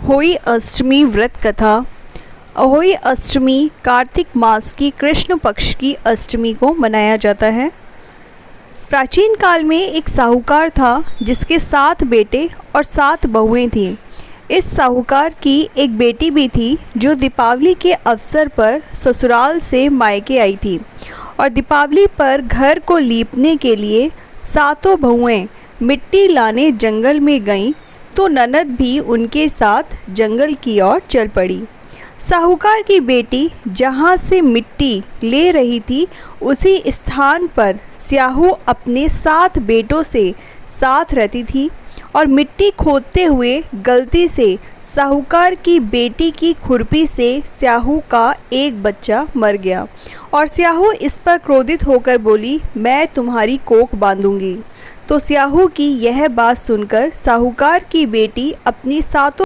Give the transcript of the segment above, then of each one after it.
अहोई अष्टमी व्रत कथा। अहोई अष्टमी कार्तिक मास की कृष्ण पक्ष की अष्टमी को मनाया जाता है। प्राचीन काल में एक साहूकार था जिसके 7 बेटे और 7 बहुएं थीं। इस साहूकार की एक बेटी भी थी जो दीपावली के अवसर पर ससुराल से मायके आई थी और दीपावली पर घर को लीपने के लिए 7 बहुएं मिट्टी लाने जंगल में गईं तो ननद भी उनके साथ जंगल की ओर चल पड़ी। साहूकार की बेटी जहाँ से मिट्टी ले रही थी उसी स्थान पर स्याहू अपने 7 बेटों से साथ रहती थी और मिट्टी खोदते हुए गलती से साहूकार की बेटी की खुरपी से स्याहू का एक बच्चा मर गया और स्याहू इस पर क्रोधित होकर बोली, मैं तुम्हारी कोख बांधूंगी। तो स्याहू की यह बात सुनकर साहूकार की बेटी अपनी 7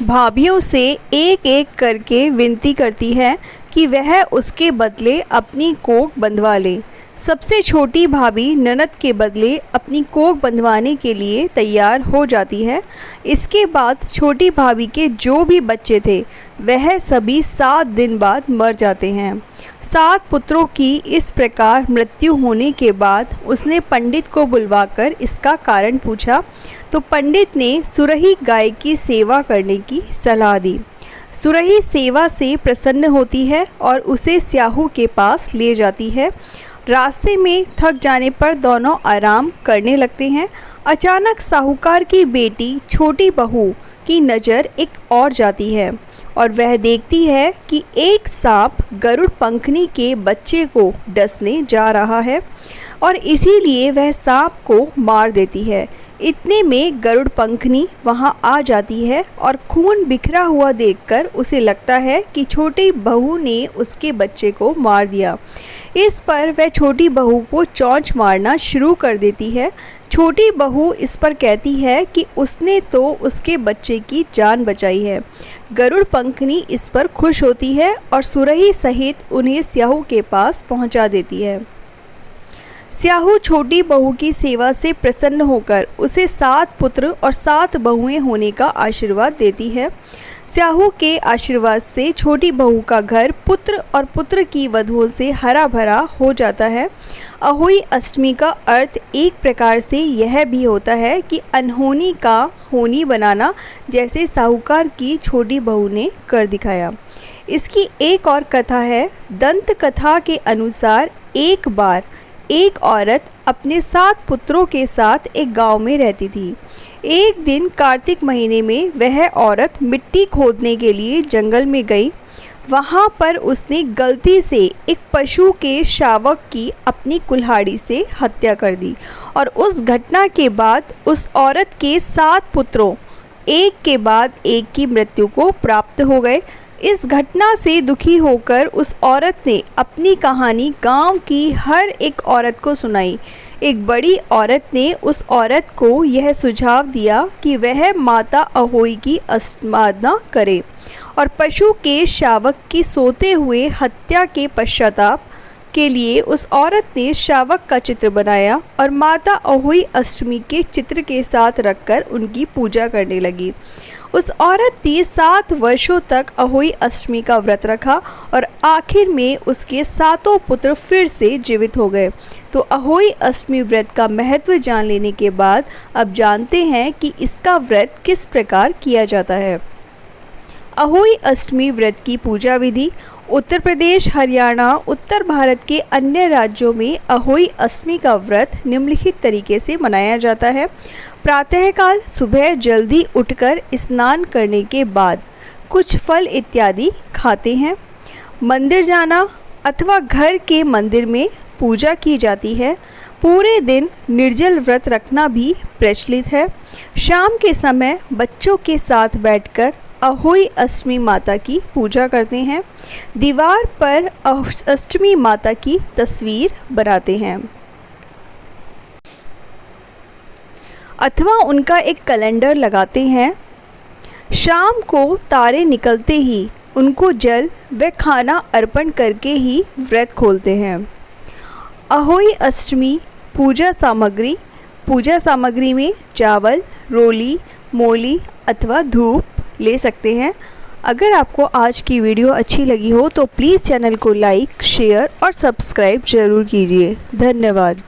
भाभियों से एक एक करके विनती करती है कि वह उसके बदले अपनी कोख बंधवा ले। सबसे छोटी भाभी ननद के बदले अपनी कोख बंधवाने के लिए तैयार हो जाती है। इसके बाद छोटी भाभी के जो भी बच्चे थे वह सभी 7 दिन बाद मर जाते हैं। 7 पुत्रों की इस प्रकार मृत्यु होने के बाद उसने पंडित को बुलवाकर इसका कारण पूछा तो पंडित ने सुरही गाय की सेवा करने की सलाह दी। सुरही सेवा से प्रसन्न होती है और उसे स्याहू के पास ले जाती है। रास्ते में थक जाने पर दोनों आराम करने लगते हैं। अचानक साहूकार की बेटी छोटी बहू की नज़र एक और जाती है और वह देखती है कि एक सांप गरुड़ पंखनी के बच्चे को डसने जा रहा है और इसीलिए वह सांप को मार देती है। इतने में गरुड़ पंखनी वहां आ जाती है और खून बिखरा हुआ देखकर उसे लगता है कि छोटी बहू ने उसके बच्चे को मार दिया। इस पर वह छोटी बहू को चोंच मारना शुरू कर देती है। छोटी बहू इस पर कहती है कि उसने तो उसके बच्चे की जान बचाई है। गरुड़ पंखनी इस पर खुश होती है और सुरही सहित उन्हें स्याहू के पास पहुंचा देती है। स्याहू छोटी बहू की सेवा से प्रसन्न होकर उसे 7 पुत्र और 7 बहुएं होने का आशीर्वाद देती है। स्याहू के आशीर्वाद से छोटी बहू का घर पुत्र और पुत्र की वधुओं से हरा भरा हो जाता है। अहोई अष्टमी का अर्थ एक प्रकार से यह भी होता है कि अनहोनी का होनी बनाना, जैसे साहूकार की छोटी बहू ने कर दिखाया। इसकी एक और कथा है। दंत कथा के अनुसार एक बार एक औरत अपने 7 पुत्रों के साथ एक गांव में रहती थी। एक दिन कार्तिक महीने में वह औरत मिट्टी खोदने के लिए जंगल में गई। वहां पर उसने गलती से एक पशु के शावक की अपनी कुल्हाड़ी से हत्या कर दी और उस घटना के बाद उस औरत के 7 पुत्रों एक के बाद एक की मृत्यु को प्राप्त हो गए। इस घटना से दुखी होकर उस औरत ने अपनी कहानी गांव की हर एक औरत को सुनाई। एक बड़ी औरत ने उस औरत को यह सुझाव दिया कि वह माता अहोई की आराधना करे और पशु के शावक की सोते हुए हत्या के पश्चाताप के लिए उस औरत ने शावक का चित्र बनाया और माता अहोई अष्टमी के चित्र के साथ रखकर उनकी पूजा करने लगी। उस औरत ने 7 वर्षों तक अहोई अष्टमी का व्रत रखा और आखिर में उसके 7 पुत्र फिर से जीवित हो गए। तो अहोई अष्टमी व्रत का महत्व जान लेने के बाद अब जानते हैं कि इसका व्रत किस प्रकार किया जाता है। अहोई अष्टमी व्रत की पूजा विधि। उत्तर प्रदेश, हरियाणा, उत्तर भारत के अन्य राज्यों में अहोई अष्टमी का व्रत निम्नलिखित तरीके से मनाया जाता है। प्रातःकाल सुबह जल्दी उठकर स्नान करने के बाद कुछ फल इत्यादि खाते हैं। मंदिर जाना अथवा घर के मंदिर में पूजा की जाती है। पूरे दिन निर्जल व्रत रखना भी प्रचलित है। शाम के समय बच्चों के साथ बैठकर अहोई अष्टमी माता की पूजा करते हैं। दीवार पर अष्टमी माता की तस्वीर बनाते हैं अथवा उनका एक कैलेंडर लगाते हैं। शाम को तारे निकलते ही उनको जल व खाना अर्पण करके ही व्रत खोलते हैं। अहोई अष्टमी पूजा सामग्री में चावल, रोली, मोली अथवा धूप, ले सकते हैं। अगर आपको आज की वीडियो अच्छी लगी हो तो प्लीज़ चैनल को लाइक, शेयर और सब्सक्राइब ज़रूर कीजिए। धन्यवाद।